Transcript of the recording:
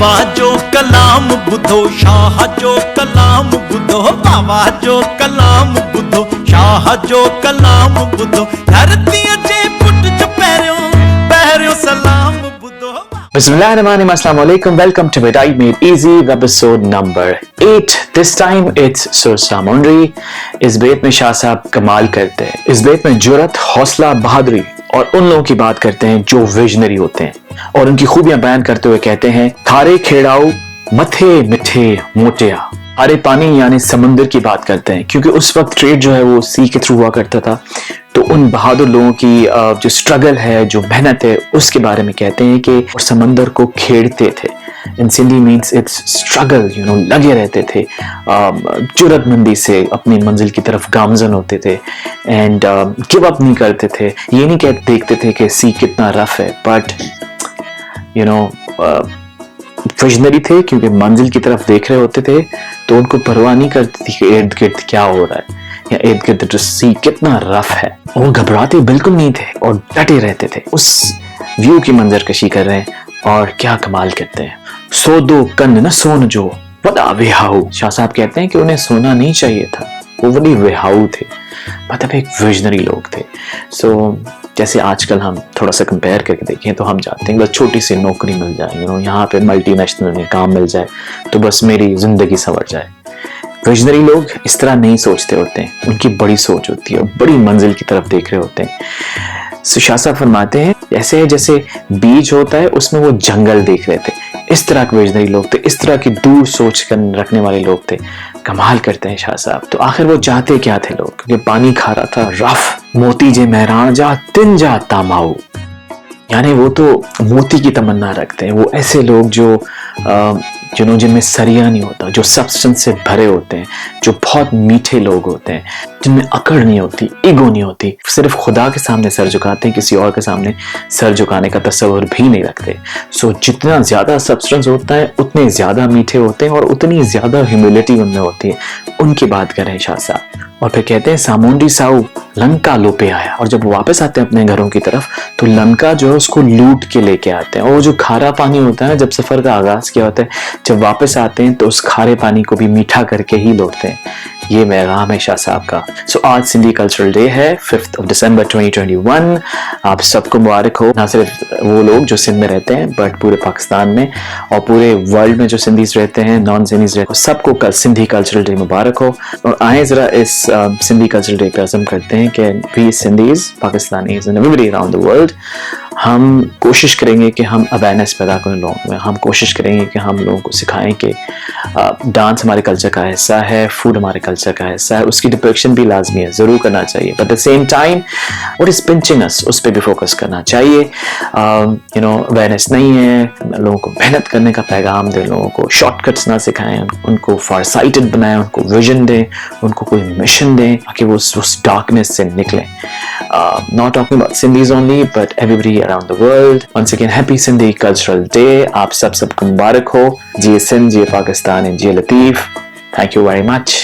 बाबा जो कलाम बुधो शाह जो कलाम बुधो बाबा जो कलाम बुधो शाह जो कलाम बुधो धरती जे पुट च पैरियो सलाम बुधो। Bismillahirrahmanirrahim. Assalamu alaikum. Welcome to it. I made easy episode number 8. This time it's Sur Samundri. इस बेत में शाह साहब कमाल करते हैं। इस बेत में जुर्रत, हौसला, बहादुरी और उन लोगों की बात करते हैं जो विजनरी होते हैं और उनकी खूबियां बयान करते हुए कहते हैं, थारे खेड़ाऊ मथे मिठे मोटिया। हरे पानी यानी समुद्र की बात करते हैं क्योंकि उस वक्त ट्रेड जो है वो सी के थ्रू हुआ करता था। तो उन बहादुर लोगों की जो स्ट्रगल है, जो मेहनत है, उसके बारे में कहते हैं कि समंदर को खेड़ते थे। इन सिंधी मीन्स इट्स स्ट्रगल, लगे रहते थे, जुर्रतमंदी से अपनी मंजिल की तरफ गामजन होते थे एंड गिव अप नहीं करते थे। ये नहीं कहते देखते थे कि सी कितना रफ है, बट विजनरी थे क्योंकि मंजिल की तरफ देख रहे होते थे। तो उनको परवाह नहीं करती थी कि इर्द गिर्द क्या हो रहा है या इर्द गिर्द सी कितना रफ है। वो घबराते बिल्कुल नहीं थे और डटे रहते थे। उस व्यू की मंजर कशी कर रहे हैं और क्या कमाल करते हैं। सो दो कन्न न सोन जो बड़ा विहाऊ। शाह साहब कहते हैं कि उन्हें सोना नहीं चाहिए था, वो बड़ी विहाऊ थे, मतलब एक विजनरी लोग थे। सो जैसे आजकल हम थोड़ा सा कंपेयर करके देखें तो हम चाहते हैं बस छोटी सी नौकरी मिल जाए, यहाँ पे मल्टीनेशनल में काम मिल जाए तो बस मेरी जिंदगी संवर जाए। विजनरी लोग इस तरह नहीं सोचते होते हैं, उनकी बड़ी सोच होती है, बड़ी मंजिल की तरफ देख रहे होते हैं। सो शाह साहब फरमाते हैं ऐसे है जैसे बीज होता है उसमें वो जंगल देख रहे थे। इस तरह के विजनरी लोग थे, इस तरह की दूर सोच कर रखने वाले लोग थे। कमाल करते हैं शाह साहब। तो आखिर वो चाहते क्या थे लोग, क्योंकि पानी खा रहा था रफ, मोती जे महरान जा तिन जा तामाऊ, यानी वो तो मोती की तमन्ना रखते हैं। वो ऐसे लोग जो जिनमें सरिया नहीं होता, जो सब्सटेंस से भरे होते हैं, जो बहुत मीठे लोग होते हैं, जिनमें अकड़ नहीं होती, ईगो नहीं होती, सिर्फ खुदा के सामने सर झुकाते हैं, किसी और के सामने सर झुकाने का तस्वर भी नहीं रखते। सो जितना ज्यादा सब्सटेंस होता है उतने ज्यादा मीठे होते हैं और उतनी ज्यादा ह्यूमिलिटी उनमें होती है। उनकी बात करें शाह साहब। और फिर कहते हैं सामुंडी साऊ लंका लो पे आया। और जब वापस आते हैं अपने घरों की तरफ तो लंका जो है उसको लूट के लेके आते हैं। और वो जो खारा पानी होता है, जब सफर का आगाज किया होता है, जब वापस आते हैं तो उस खारे पानी को भी मीठा करके ही लौटते हैं। ये पैगाम है शाह साहब का। सो आज सिंधी कल्चरल डे है 5 दिसंबर 2021। आप सबको मुबारक हो, ना सिर्फ वो लोग जो सिंध में रहते हैं बट पूरे पाकिस्तान में और पूरे वर्ल्ड में जो सिंधीज रहते हैं, नॉन सिंधीज रहते हैं, सबको कल सिंधी कल्चरल डे मुबारक हो। और आए जरा इस सिंधी कल्चरल डे पे अज़म करते हैं कि we Sindhis, Pakistanis and everybody around the world, हम कोशिश करेंगे कि हम अवेयरनेस पैदा करें लोगों में। हम कोशिश करेंगे कि हम लोगों को सिखाएं कि डांस हमारे कल्चर का हिस्सा है, फूड हमारे कल्चर का हिस्सा है, उसकी डिपिक्शन भी लाजमी है, ज़रूर करना चाहिए। But at the same time what is pinching us, उस पर भी फोकस करना चाहिए। अवेयरनेस नहीं है, लोगों को मेहनत करने का पैगाम दें, लोगों को शॉर्टकट्स ना सिखाएं, उनको फारसाइटेड बनाएं, उनको विजन दें, उनको कोई मिशन दें ताकि वो उस डार्कनेस से निकलें। Not talking about Sindhis only, but everybody around the world. Once again, happy Sindhi Cultural Day. आप सबको मुबारक हो। जिए सिंध, जिए पाकिस्तान, and जिए Latif. Thank you very much.